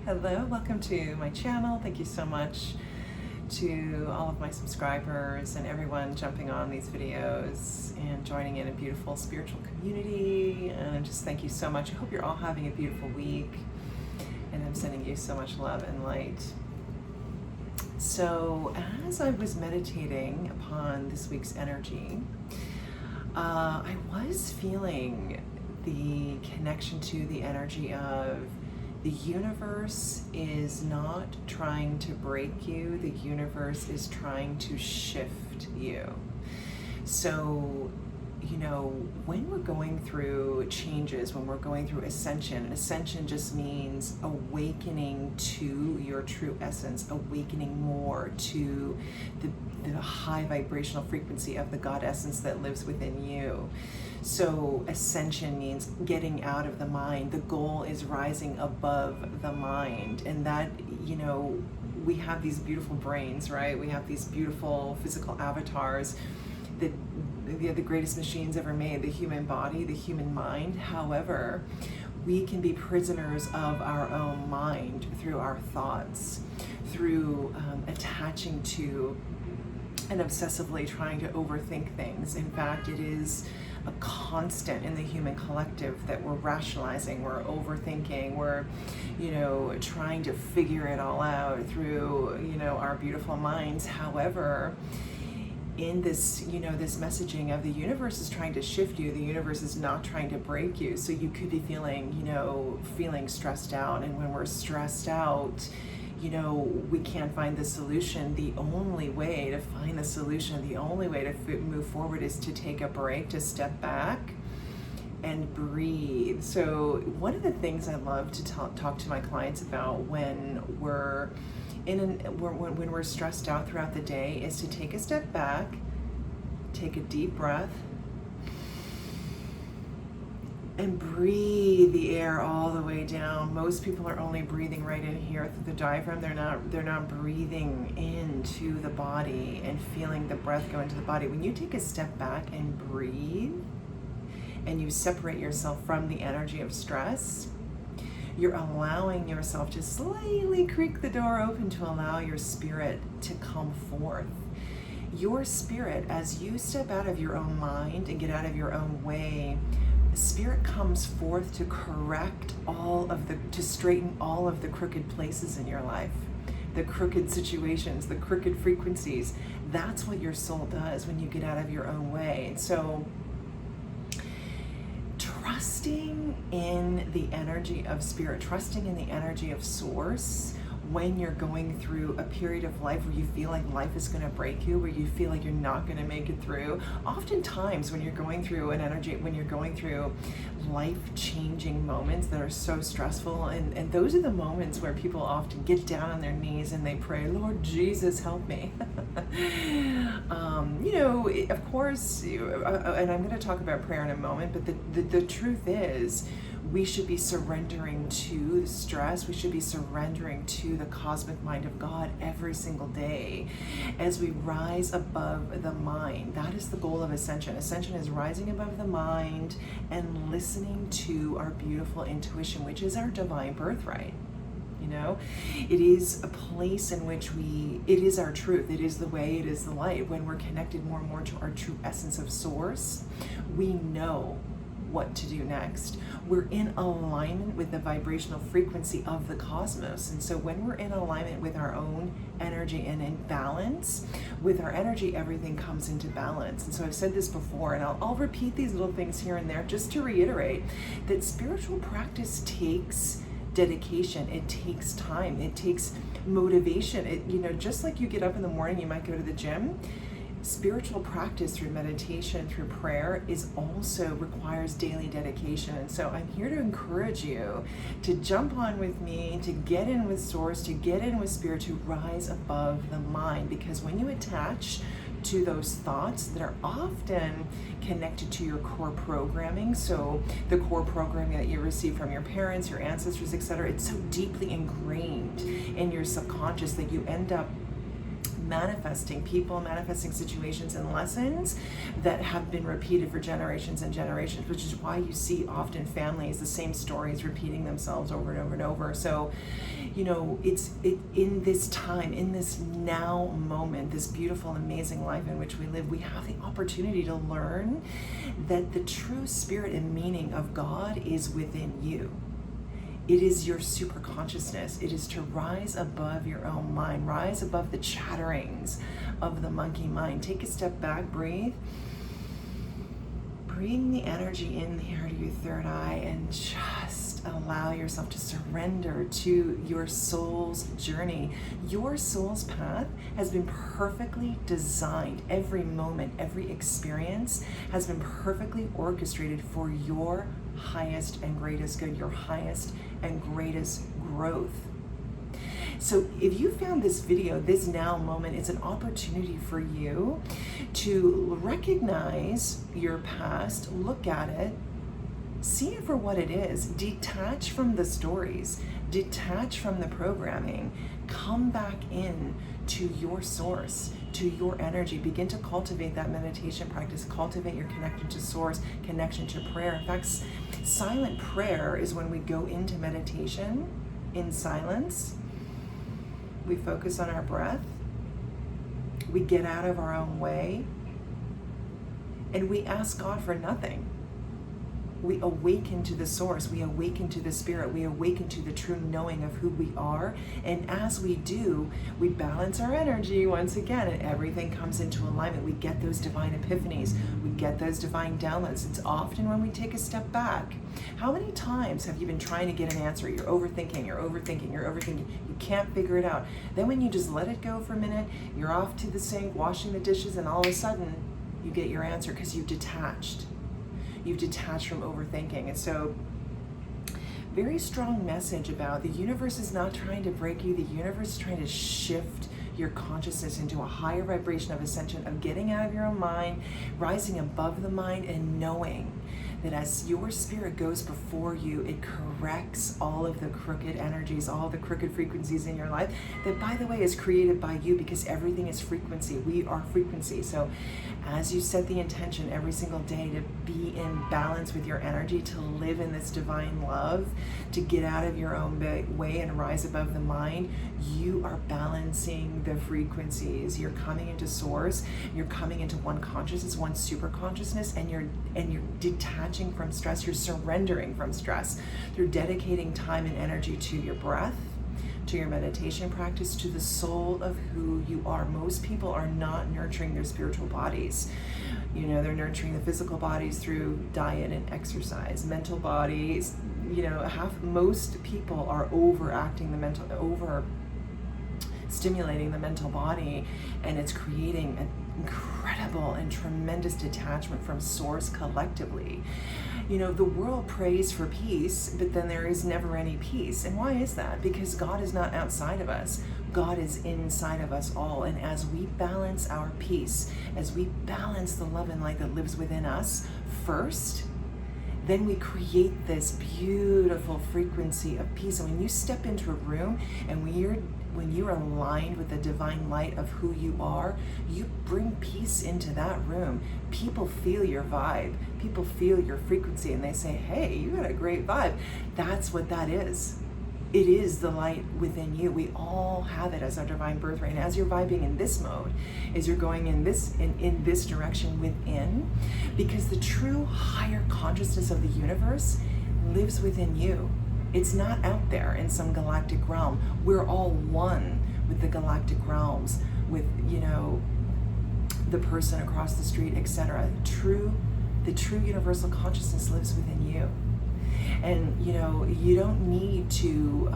Hello, welcome to my channel. Thank you so much to all of my subscribers and everyone jumping on these videos and joining in a beautiful spiritual community. And just thank you so much. I hope you're all having a beautiful week, and I'm sending you so much love and light. So as I was meditating upon this week's energy, I was feeling the connection to the energy of the universe is not trying to break you. The universe is trying to shift you. So, when we're going through changes, when we're going through ascension just means awakening to your true essence, awakening more to the high vibrational frequency of the God essence that lives within you. So ascension means getting out of the mind. The goal is rising above the mind. And that, we have these beautiful brains, right? We have these beautiful physical avatars that the greatest machines ever made, the human body, the human mind. However, we can be prisoners of our own mind through our thoughts, through attaching to and obsessively trying to overthink things. In fact, it is a constant in the human collective that we're rationalizing, we're overthinking, we're, trying to figure it all out through, our beautiful minds. However, in this, this messaging of the universe is trying to shift you, the universe is not trying to break you. So you could be feeling stressed out. And when we're stressed out, we can't find the solution. The only way to find the solution, the only way to move forward is to take a break, to step back and breathe. So one of the things I love to talk to my clients about when we're when we're stressed out throughout the day is to take a step back, take a deep breath, and breathe the air all the way down. Most people are only breathing right in here through the diaphragm. They're not breathing into the body and feeling the breath go into the body. When you take a step back and breathe, and you separate yourself from the energy of stress, you're allowing yourself to slightly creak the door open to allow your spirit to come forth. Your spirit, as you step out of your own mind and get out of your own way, spirit comes forth to correct to straighten all of the crooked places in your life, the crooked situations, the crooked frequencies. That's what your soul does when you get out of your own way. And so trusting in the energy of spirit, trusting in the energy of source when you're going through a period of life where you feel like life is going to break you, where you feel like you're not going to make it through. Oftentimes when you're going through life-changing moments that are so stressful, and those are the moments where people often get down on their knees and they pray, Lord Jesus, help me. Of course, and I'm going to talk about prayer in a moment, but the truth is, we should be surrendering to the stress. We should be surrendering to the cosmic mind of God every single day as we rise above the mind. That is the goal of Ascension. Ascension is rising above the mind and listening to our beautiful intuition, which is our divine birthright. It is a place in which it is our truth. It is the way, it is the light. When we're connected more and more to our true essence of source, we know what to do next. We're in alignment with the vibrational frequency of the cosmos. And so when we're in alignment with our own energy and in balance with our energy, everything comes into balance. And so I've said this before, and I'll repeat these little things here and there just to reiterate that spiritual practice takes dedication, it takes time, it takes motivation. Just like you get up in the morning, you might go to the gym. Spiritual practice through meditation, through prayer, also requires daily dedication. And so I'm here to encourage you to jump on with me, to get in with source, to get in with spirit, to rise above the mind. Because when you attach to those thoughts that are often connected to your core programming, so the core programming that you receive from your parents, your ancestors, etc., it's so deeply ingrained in your subconscious that you end up manifesting people, manifesting situations and lessons that have been repeated for generations and generations, which is why you see often families, the same stories repeating themselves over and over and over. So, it's in this time, in this now moment, this beautiful, amazing life in which we live, we have the opportunity to learn that the true spirit and meaning of God is within you. It is your super consciousness. It is to rise above your own mind, rise above the chatterings of the monkey mind. Take a step back, breathe. Bring the energy in here to your third eye and just allow yourself to surrender to your soul's journey. Your soul's path has been perfectly designed. Every moment, every experience has been perfectly orchestrated for your highest and greatest good, your highest and greatest growth. So if you found this video, this now moment, it's an opportunity for you to recognize your past, look at it, see it for what it is, detach from the stories, detach from the programming, come back in to your source, to your energy. Begin to cultivate that meditation practice, cultivate your connection to source, connection to prayer. In fact, silent prayer is when we go into meditation in silence. We focus on our breath, we get out of our own way, and we ask God for nothing. We awaken to the source, we awaken to the spirit, we awaken to the true knowing of who we are. And as we do, we balance our energy once again, and everything comes into alignment. We get those divine epiphanies, we get those divine downloads. It's often when we take a step back. How many times have you been trying to get an answer? You're overthinking, you can't figure it out. Then when you just let it go for a minute, you're off to the sink, washing the dishes, and all of a sudden you get your answer because you've detached. You've detached from overthinking. And so, very strong message about the universe is not trying to break you. The universe is trying to shift your consciousness into a higher vibration of ascension, of getting out of your own mind, rising above the mind, and knowing that as your spirit goes before you, it corrects all of the crooked energies, all the crooked frequencies in your life, that, by the way, is created by you, because everything is frequency. We are frequency. So as you set the intention every single day to be in balance with your energy, to live in this divine love, to get out of your own way and rise above the mind, you are balancing the frequencies. You're coming into source, you're coming into one consciousness, one super consciousness, and you're detaching from stress. You're surrendering from stress through dedicating time and energy to your breath, to your meditation practice, to the soul of who you are. Most people are not nurturing their spiritual bodies. They're nurturing the physical bodies through diet and exercise. Mental bodies, most people are stimulating the mental body, and it's creating an incredible and tremendous detachment from source collectively. The world prays for peace, but then there is never any peace. And why is that? Because God is not outside of us. God is inside of us all. And as we balance our peace, as we balance the love and light that lives within us first, then we create this beautiful frequency of peace. And when you step into a room and when you're aligned with the divine light of who you are, you bring peace into that room. People feel your vibe. People feel your frequency, and they say, hey, you got a great vibe. That's what that is. It is the light within you. We all have it as our divine birthright. And as you're vibing in this mode, as you're going in this direction within, because the true higher consciousness of the universe lives within you. It's not out there in some galactic realm. We're all one with the galactic realms, with the person across the street, etc. The true universal consciousness lives within you. And you don't need to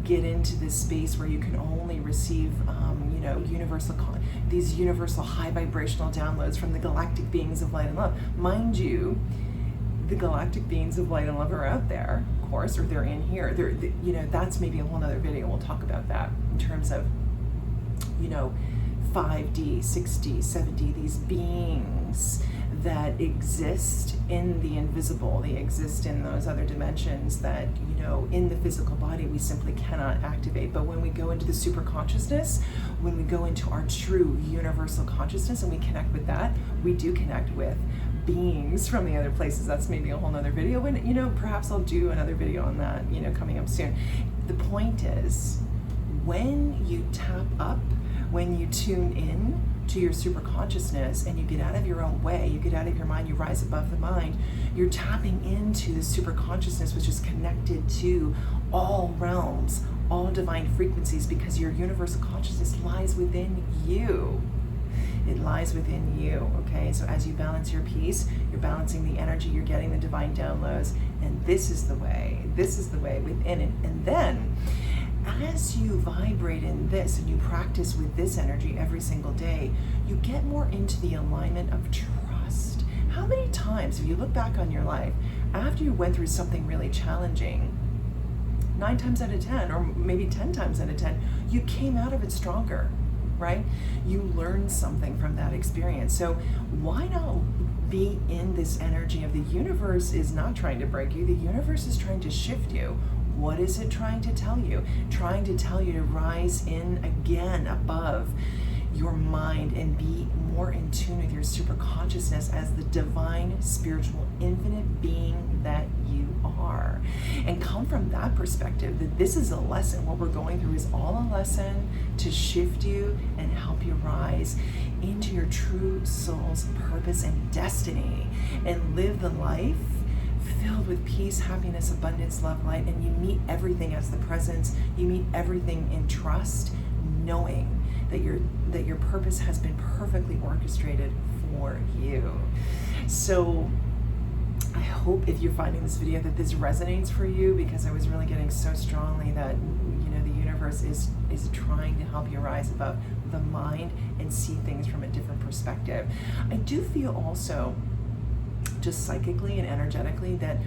get into this space where you can only receive these universal high vibrational downloads from the galactic beings of light and love. Mind you, the galactic beings of light and love are out there, of course, or they're in here. That's maybe a whole nother video. We'll talk about that in terms of 5D, 6D, 7D, these beings that exist in the invisible. They exist in those other dimensions that, in the physical body we simply cannot activate. But when we go into the super consciousness, when we go into our true universal consciousness and we connect with that, we do connect with beings from the other places. That's maybe a whole nother video, and you know, perhaps I'll do another video on that, you know, coming up soon. The point is, when you tap up, when you tune in to your super consciousness and you get out of your own way, you get out of your mind, you rise above the mind, you're tapping into the super consciousness, which is connected to all realms, all divine frequencies, because your universal consciousness lies within you. It lies within you, okay? So as you balance your peace, you're balancing the energy, you're getting the divine downloads, and this is the way within it. And then, as you vibrate in this and you practice with this energy every single day, you get more into the alignment of trust. How many times, if you look back on your life, after you went through something really challenging, 9 times out of 10, or maybe 10 times out of 10, you came out of it stronger, right? You learned something from that experience. So why not be in this energy of the universe is not trying to break you, the universe is trying to shift you. What is it trying to tell you? Trying to tell you to rise in again above your mind and be more in tune with your super consciousness as the divine, spiritual, infinite being that you are. And come from that perspective that this is a lesson. What we're going through is all a lesson to shift you and help you rise into your true soul's purpose and destiny and live the life filled with peace, happiness, abundance, love, light, and you meet everything as the presence. You meet everything in trust, knowing that your purpose has been perfectly orchestrated for you. So I hope, if you're finding this video, that this resonates for you, because I was really getting so strongly that, you know, the universe is trying to help you rise above the mind and see things from a different perspective. I do feel also, just psychically and energetically, that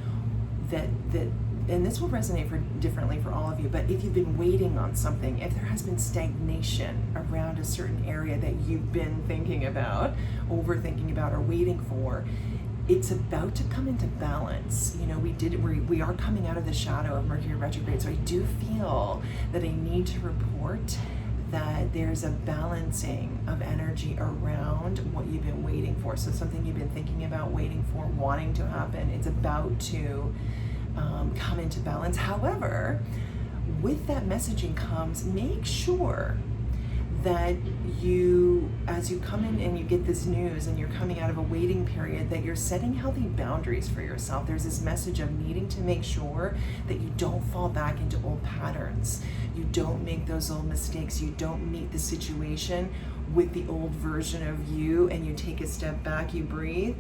and this will resonate differently for all of you, but if you've been waiting on something, if there has been stagnation around a certain area that you've been thinking about, overthinking about, or waiting for, it's about to come into balance. You know, we are coming out of the shadow of Mercury retrograde, so I do feel that I need to report that there's a balancing of energy around what you've been waiting for. So something you've been thinking about, waiting for, wanting to happen, it's about to come into balance. However, with that messaging comes, make sure that you, as you come in and you get this news and you're coming out of a waiting period, that you're setting healthy boundaries for yourself. There's this message of needing to make sure that you don't fall back into old patterns. You don't make those old mistakes. You don't meet the situation with the old version of you, and you take a step back, you breathe,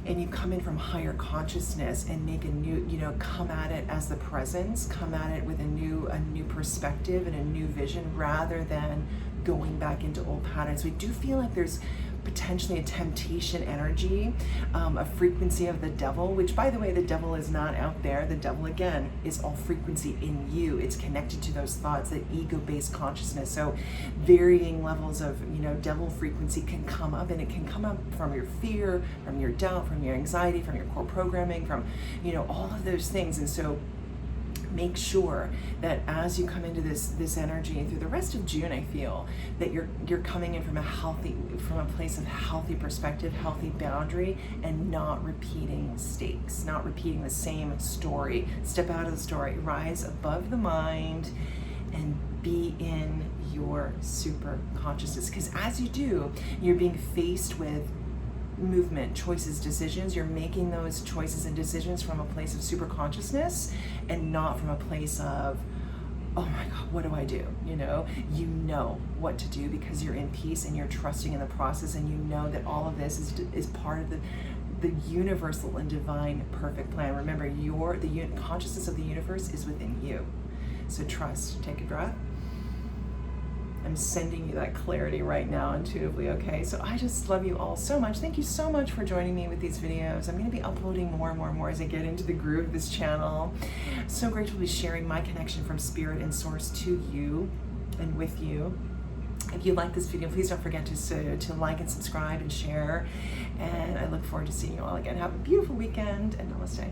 and you come in from higher consciousness and make a new, you know, come at it as the presence, come at it with a new perspective and a new vision, rather than going back into old patterns. We do feel like there's potentially a temptation energy, a frequency of the devil, which, by the way, the devil is not out there. The devil, again, is all frequency in you. It's connected to those thoughts, that ego-based consciousness. So varying levels of, you know, devil frequency can come up, and it can come up from your fear, from your doubt, from your anxiety, from your core programming, from, you know, all of those things. And so make sure that as you come into this energy, and through the rest of June, I feel that you're coming in from a place of healthy perspective, healthy boundary, and not repeating mistakes, not repeating the same story. Step out of the story, rise above the mind, and be in your super consciousness. Because as you do, you're being faced with movement, choices, decisions. You're making those choices and decisions from a place of super consciousness, and not from a place of, oh my God, what do I do? You know what to do, because you're in peace and you're trusting in the process, and you know that all of this is part of the universal and divine perfect plan. Remember, the consciousness of the universe is within you. So trust. Take a breath. I'm sending you that clarity right now intuitively, okay? So I just love you all so much. Thank you so much for joining me with these videos. I'm going to be uploading more and more as I get into the groove of this channel. So grateful to be sharing my connection from Spirit and Source to you and with you. If you like this video, please don't forget to like and subscribe and share. And I look forward to seeing you all again. Have a beautiful weekend, and namaste.